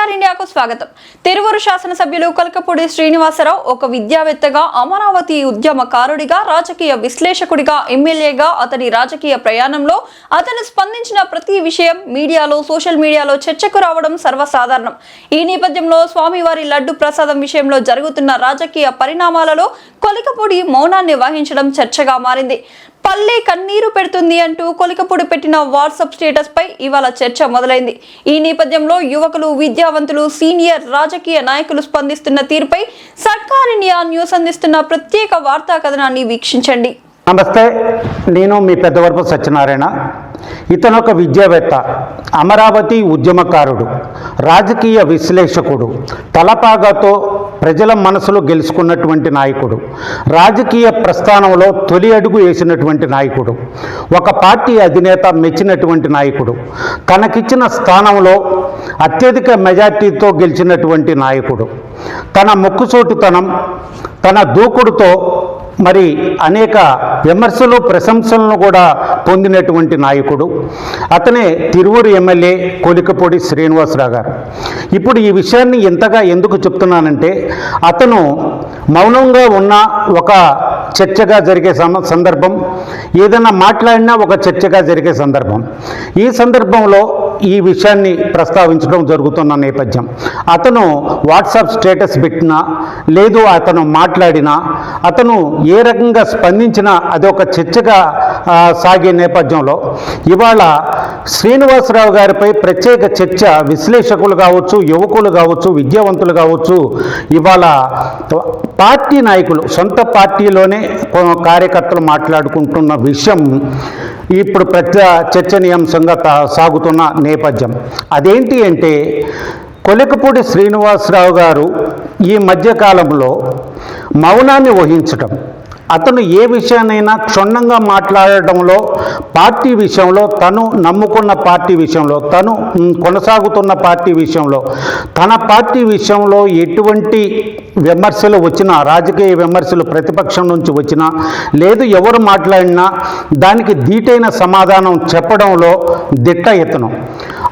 Star ఇండియాకు స్వాగతం. తిరువూరు శాసనసభ్యులు కొలకపూడి శ్రీనివాసరావు ఒక విద్యావేత్తగా, అమరావతి ఉద్యమకారుడిగా, రాజకీయ విశ్లేషకుడిగా, ఎమ్మెల్యేగా అతని రాజకీయ ప్రయాణంలో అతను స్పందించిన ప్రతి విషయం మీడియాలో, సోషల్ మీడియాలో చర్చకు రావడం సర్వసాధారణం. ఈ నేపథ్యంలో స్వామివారి లడ్డు ప్రసాదం విషయంలో జరుగుతున్న రాజకీయ పరిణామాలలో కొలకపూడి మౌనాన్ని వహించడం చర్చగా మారింది. పల్లె కన్నీరు పెడుతుంది అంటూ కొలకపూడి పెట్టిన వాట్సాప్ స్టేటస్ పై ఇవాళ చర్చ మొదలైంది. ఈ నేపథ్యంలో యువకులు, విద్యావంతులు, సీనియర్ రాజకీయ నాయకులు స్పందిస్తున్న తీరుపై సర్కార్ ఇండియా న్యూస్ అందిస్తున్న ప్రత్యేక వార్తా కథనాన్ని వీక్షించండి. నమస్తే, నేను మీ పెద్దవరపు సత్యనారాయణ. ఇతను ఒక విద్యావేత్త, అమరావతి ఉద్యమకారుడు, రాజకీయ విశ్లేషకుడు, తలపాగాతో ప్రజల మనసులో గెలుచుకున్నటువంటి నాయకుడు, రాజకీయ ప్రస్థానంలో తొలి అడుగు వేసినటువంటి నాయకుడు, ఒక పార్టీ అధినేత మెచ్చినటువంటి నాయకుడు, తనకిచ్చిన స్థానంలో అత్యధిక మెజార్టీతో గెలిచినటువంటి నాయకుడు, తన ముక్కుసోటుతనం, తన దూకుడుతో మరి అనేక విమర్శలు, ప్రశంసలను కూడా పొందినటువంటి నాయకుడు. అతనే తిరువూరు ఎమ్మెల్యే కొలికపూడి శ్రీనివాసరావు గారు. ఇప్పుడు ఈ విషయాన్ని ఇంతగా ఎందుకు చెప్తున్నానంటే, అతను మౌనంగా ఉన్న ఒక చర్చగా జరిగే సందర్భం, ఏదైనా మాట్లాడినా ఒక చర్చగా జరిగే సందర్భం. ఈ సందర్భంలో ఈ విషయాన్ని ప్రస్తావించడం జరుగుతున్న నేపథ్యం. అతను వాట్సాప్ స్టేటస్ పెట్టినా, లేదు అతను మాట్లాడినా, అతను ఏ రకంగా స్పందించినా అదొక చర్చగా సాగే నేపథ్యంలో ఇవాళ శ్రీనివాసరావు గారిపై ప్రత్యేక చర్చ విశ్లేషకులు కావచ్చు, యువకులు కావచ్చు, విద్యావంతులు కావచ్చు, ఇవాళ పార్టీ నాయకులు, సొంత పార్టీలోనే కార్యకర్తలు మాట్లాడుకుంటున్న విషయం ఇప్పుడు చర్చనీయాంశంగా సాగుతున్న నేపథ్యం. అదేంటి అంటే, కొలకపూడి శ్రీనివాసరావు గారు ఈ మధ్యకాలంలో మౌనాన్ని వహించటం, అతను ఏ విషయాన్నైనా క్షుణ్ణంగా మాట్లాడటంలో, పార్టీ విషయంలో, తను నమ్ముకున్న పార్టీ విషయంలో, తను కొనసాగుతున్న పార్టీ విషయంలో, తన పార్టీ విషయంలో ఎటువంటి విమర్శలు వచ్చినా, రాజకీయ విమర్శలు ప్రతిపక్షం నుంచి వచ్చినా, లేదు ఎవరు మాట్లాడినా దానికి ధీటైన సమాధానం చెప్పడంలో దిట్ట ఇతను.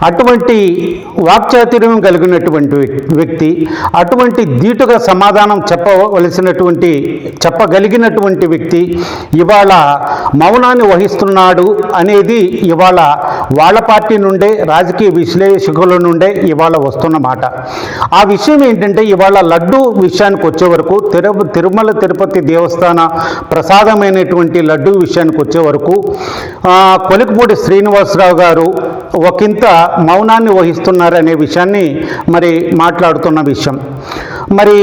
అటువంటి వాక్చాతుర్యం కలిగినటువంటి వ్యక్తి, అటువంటి ధీటుగా సమాధానం చెప్పగలిగినటువంటి వ్యక్తి ఇవాళ మౌనాన్ని వహిస్తున్నాడు అనేది ఇవాళ వాళ్ళ పార్టీ నుండే, రాజకీయ విశ్లేషకుల నుండే ఇవాళ వస్తున్న మాట. ఆ విషయం ఏంటంటే, ఇవాళ లడ్డు విషయానికి వచ్చే వరకు, తిరుమల తిరుపతి దేవస్థాన ప్రసాదమైనటువంటి లడ్డు విషయానికి వచ్చే వరకు కొలకపూడి శ్రీనివాసరావు గారు ఒకంత మౌనాన్ని వహిస్తున్నారనే విషయాన్ని మరి మాట్లాడుతున్న విషయం. మరి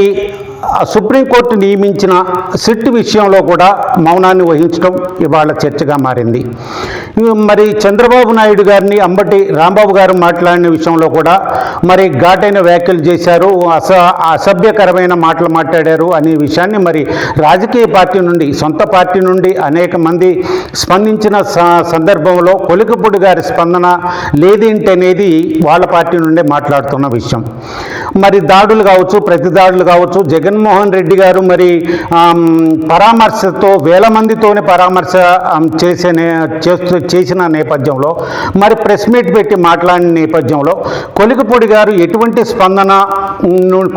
సుప్రీంకోర్టు నియమించిన సిట్ విషయంలో కూడా మౌనాన్ని వహించడం ఇవాళ చర్చగా మారింది. మరి చంద్రబాబు నాయుడు గారిని అంబటి రాంబాబు గారు మాట్లాడిన విషయంలో కూడా మరి ఘాటైన వ్యాఖ్యలు చేశారు, అసభ్యకరమైన మాటలు మాట్లాడారు అనే విషయాన్ని మరి రాజకీయ పార్టీ నుండి, సొంత పార్టీ నుండి అనేక మంది స్పందించిన సందర్భంలో కొలకపూడి గారి స్పందన లేదేంటి అనేది వాళ్ళ పార్టీ నుండే మాట్లాడుతున్న విషయం. మరి దాడులు కావచ్చు, ప్రతి దాడులు కావచ్చు, జగన్మోహన్ రెడ్డి గారు మరి పరామర్శతో వేల మందితోనే పరామర్శ చేసిన నేపథ్యంలో, మరి ప్రెస్ మీట్ పెట్టి మాట్లాడిన నేపథ్యంలో కొలకపూడి గారు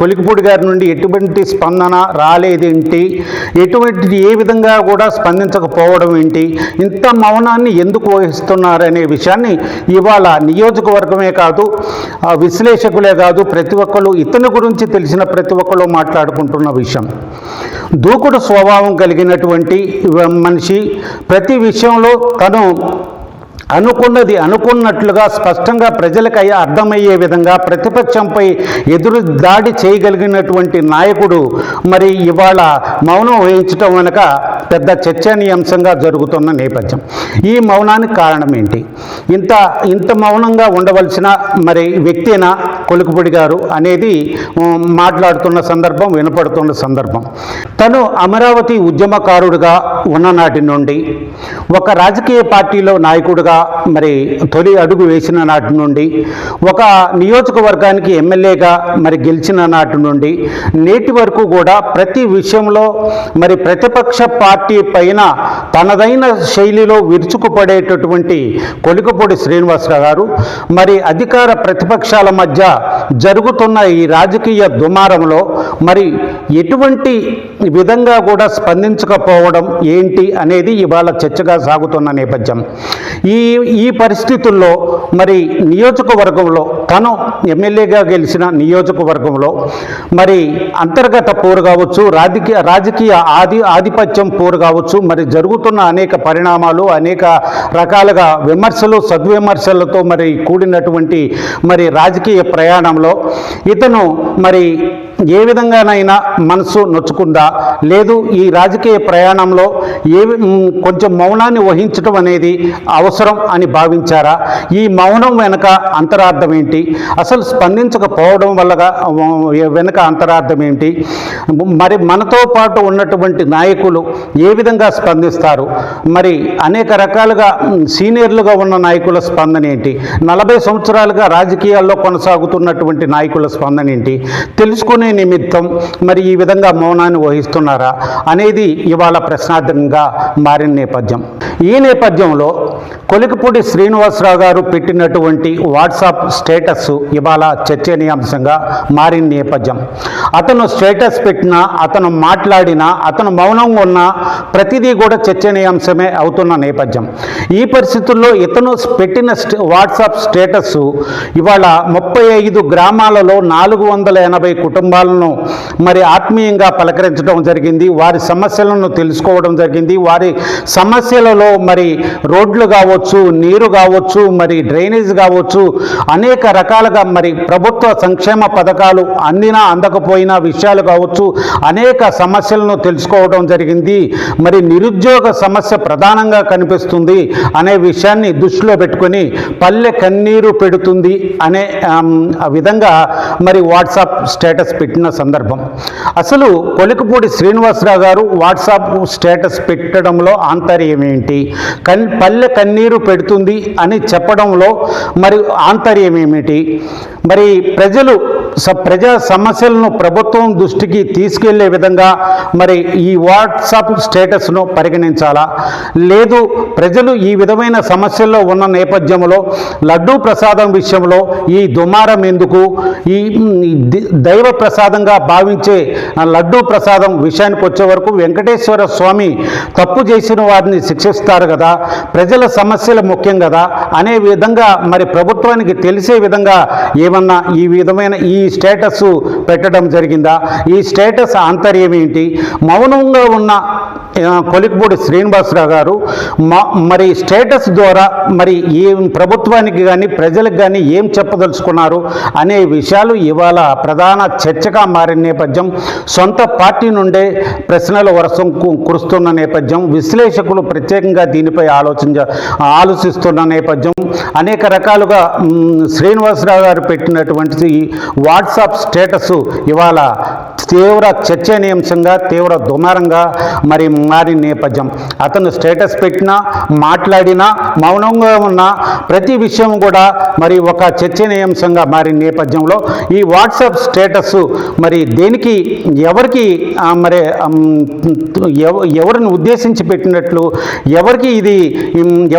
కొలకపూడి గారి నుండి ఎటువంటి స్పందన రాలేదేంటి, ఏ విధంగా కూడా స్పందించకపోవడం ఏంటి, ఇంత మౌనాన్ని ఎందుకు వహిస్తున్నారనే విషయాన్ని ఇవాళ నియోజకవర్గమే కాదు, విశ్లేషకులే కాదు, ప్రతి ఒక్కరు, ఇతని గురించి తెలిసిన ప్రతి ఒక్కరు మాట్లాడుకుంటున్న విషయం. దూకుడు స్వభావం కలిగినటువంటి మనిషి, ప్రతి విషయంలో తను అనుకున్నది అనుకున్నట్లుగా స్పష్టంగా ప్రజలకు అర్థమయ్యే విధంగా ప్రతిపక్షంపై ఎదురు దాడి చేయగలిగినటువంటి నాయకుడు మరి ఇవాళ మౌనం వహించడం వెనుక పెద్ద చర్చనీయాంశంగా జరుగుతున్న నేపథ్యం. ఈ మౌనానికి కారణం ఏంటి? ఇంత మౌనంగా ఉండవలసిన మరి వ్యక్తినా కొలకపూడి గారు అనేది మాట్లాడుతున్న సందర్భం, వినపడుతున్న సందర్భం. తను అమరావతి ఉద్యమకారుడుగా ఉన్ననాటి నుండి ఒక రాజకీయ పార్టీలో నాయకుడుగా మరి తొలి అడుగు వేసిన నాటి నుండి, ఒక నియోజకవర్గానికి ఎమ్మెల్యేగా మరి గెలిచిన నాటి నుండి నేటి వరకు కూడా ప్రతి విషయంలో మరి ప్రతిపక్ష పార్టీ పైన తనదైన శైలిలో విరుచుకుపడేటటువంటి కొలికపూడి శ్రీనివాసరావు గారు మరి అధికార ప్రతిపక్షాల మధ్య జరుగుతున్న ఈ రాజకీయ దుమారంలో మరి ఎటువంటి విధంగా కూడా స్పందించకపోవడం ఏంటి అనేది ఇవాళ చర్చగా సాగుతున్న నేపథ్యం. ఈ పరిస్థితుల్లో మరి నియోజకవర్గంలో తను ఎమ్మెల్యేగా గెలిచిన నియోజకవర్గంలో మరి అంతర్గత పోరు కావచ్చు, రాజకీయ ఆధిపత్యం పోరు కావచ్చు, మరి జరుగుతున్న అనేక పరిణామాలు, అనేక రకాలుగా విమర్శలు సద్విమర్శలతో మరి కూడినటువంటి మరి రాజకీయ ప్రయాణంలో ఇతను మరి ఏ విధంగానైనా మనసు నొచ్చుకుందా, లేదు ఈ రాజకీయ ప్రయాణంలో కొంచెం మౌనాన్ని వహించడం అనేది అవసరం అని భావించారా, ఈ మౌనం వెనుక అంతరార్థం ఏంటి, అసలు స్పందించకపోవడం వల్ల వెనుక అంతరార్థం ఏంటి, మరి మనతో పాటు ఉన్నటువంటి నాయకులు ఏ విధంగా స్పందిస్తారు, మరి అనేక రకాలుగా సీనియర్లుగా ఉన్న నాయకుల స్పందన ఏంటి, 40 సంవత్సరాలుగా రాజకీయాల్లో కొనసాగుతున్నటువంటి నాయకుల స్పందన ఏంటి తెలుసుకునే నిమిత్తం మరి ఈ విధంగా మౌనాన్ని వహిస్తున్నారా అనేది ఇవాళ ప్రశ్నార్థకంగా మారిన నేపథ్యం. ఈ నేపథ్యంలో కొలికపూడి శ్రీనివాసరావు గారు పెట్టినటువంటి వాట్సాప్ స్టేటస్ ఇవాళ చర్చనీయాంశంగా మారిన నేపథ్యం. అతను స్టేటస్ పెట్టినా, అతను మాట్లాడినా, అతను మౌనంగా ఉన్నా ప్రతిదీ కూడా చర్చనీయాంశమే అవుతున్న నేపథ్యం. ఈ పరిస్థితుల్లో ఇతను పెట్టిన వాట్సాప్ స్టేటస్ ఇవాళ 35 గ్రామాలలో 480 కుటుంబాలను మరి ఆత్మీయంగా పలకరించడం జరిగింది, వారి సమస్యలను తెలుసుకోవడం జరిగింది. వారి సమస్యలలో మరి రోడ్లు కావచ్చు, నీరు కావచ్చు, మరి డ్రైనేజ్ కావచ్చు, అనేక రకాలుగా మరి ప్రభుత్వ సంక్షేమ పథకాలు అందినా అందకపోయినా విషయాలు కావచ్చు, అనేక సమస్యలను తెలుసుకోవడం జరిగింది. మరి నిరుద్యోగ సమస్య ప్రధానంగా కనిపిస్తుంది అనే విషయాన్ని దృష్టిలో పెట్టుకొని పల్లె కన్నీరు పెడుతుంది అనే విధంగా మరి వాట్సాప్ స్టేటస్ పెట్టిన సందర్భం. అసలు కొలికపూడి శ్రీనివాసరావు గారు వాట్సాప్ స్టేటస్ పెట్టడంలో ఆంతర్యం ఏంటి, పల్లె కన్నీరు పెడుతుంది అని చెప్పడంలో మరి ఆంతర్యం ఏమిటి, మరి ప్రజా సమస్యలను ప్రభుత్వం దృష్టికి తీసుకెళ్లే విధంగా మరి ఈ వాట్సాప్ స్టేటస్ను పరిగణించాలా, లేదు ప్రజలు ఈ విధమైన సమస్యల్లో ఉన్న నేపథ్యంలో లడ్డూ ప్రసాదం విషయంలో ఈ దుమారం ఎందుకు, ఈ దైవ ప్రసాదంగా భావించే లడ్డూ ప్రసాదం విషయానికి వచ్చే వరకు వెంకటేశ్వర స్వామి తప్పు చేసిన వారిని శిక్షిస్తారు కదా, ప్రజల సమస్యలు ముఖ్యం కదా అనే విధంగా మరి ప్రభుత్వానికి తెలిసే విధంగా ఏమన్నా ఈ విధమైన ఈ స్టేటస్ పెట్టడం జరిగిందా, ఈ స్టేటస్ ఆంతర్యం ఏంటి, మౌనంగా ఉన్న కొలికపూడి శ్రీనివాసరావు గారు మరి స్టేటస్ ద్వారా మరి ఏం ప్రభుత్వానికి కానీ ప్రజలకు కానీ ఏం చెప్పదలుచుకున్నారు అనే విషయాలు ఇవాళ ప్రధాన చర్చగా మారిన నేపథ్యం. సొంత పార్టీ నుండే ప్రశ్నల వర్షం కురుస్తున్న నేపథ్యం, విశ్లేషకులు ప్రత్యేకంగా దీనిపై ఆలోచిస్తున్న నేపథ్యం. అనేక రకాలుగా శ్రీనివాసరావు గారు పెట్టినటువంటి వాట్సాప్ స్టేటస్ ఇవాళ తీవ్ర చర్చనీయాంశంగా, తీవ్ర దుమారంగా మరి మారిన నేపథ్యం. అతను స్టేటస్ పెట్టినా, మాట్లాడినా, మౌనంగా ఉన్న ప్రతి విషయం కూడా మరి ఒక చర్చనీయాంశంగా మారిన నేపథ్యంలో ఈ వాట్సాప్ స్టేటస్ మరి దేనికి, ఎవరికి మరి ఎవరిని ఉద్దేశించి పెట్టినట్లు,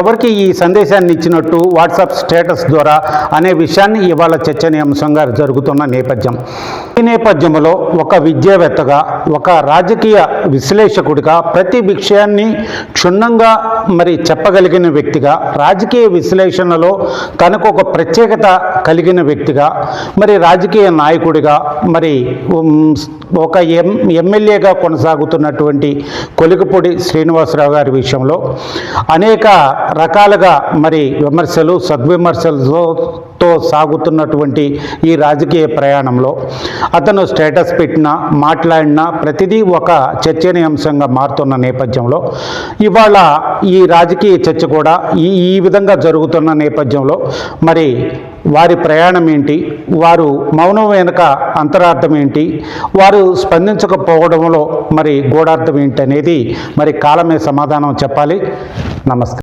ఎవరికి ఈ సందేశాన్ని ఇచ్చినట్టు వాట్సాప్ స్టేటస్ ద్వారా అనే విషయాన్ని ఇవాళ చర్చనీయాంశంగా జరుగుతున్న నేపథ్యం. ఈ నేపథ్యంలో ఒక విద్యావేత్తగా, ఒక రాజకీయ విశ్లేషకుడిగా ప్రతి విషయాన్ని క్షుణ్ణంగా మరి చెప్పగలిగిన వ్యక్తిగా, రాజకీయ విశ్లేషణలో తనకు ఒక ప్రత్యేకత కలిగిన వ్యక్తిగా, మరి రాజకీయ నాయకుడిగా, మరి ఒక ఎమ్మెల్యేగా కొనసాగుతున్నటువంటి కొలికపూడి శ్రీనివాసరావు గారి విషయంలో అనేక రకాలుగా మరి విమర్శలు సద్విమర్శలతో సాగుతున్నటువంటి ఈ రాజకీయ ప్రయాణంలో అతను స్టేటస్ పెట్టినా, మాట్లాడినా ప్రతిదీ ఒక చర్చనీయాంశంగా మారుతున్న నేపథ్యంలో ఇవాళ ఈ రాజకీయ చర్చ కూడా ఈ విధంగా జరుగుతున్న నేపథ్యంలో మరి వారి ప్రయాణం ఏంటి, వారు మౌనం వెనుక అంతరార్థం ఏంటి, వారు స్పందించకపోవడంలో మరి గూఢార్థం ఏంటి అనేది మరి కాలమే సమాధానం చెప్పాలి. నమస్తే.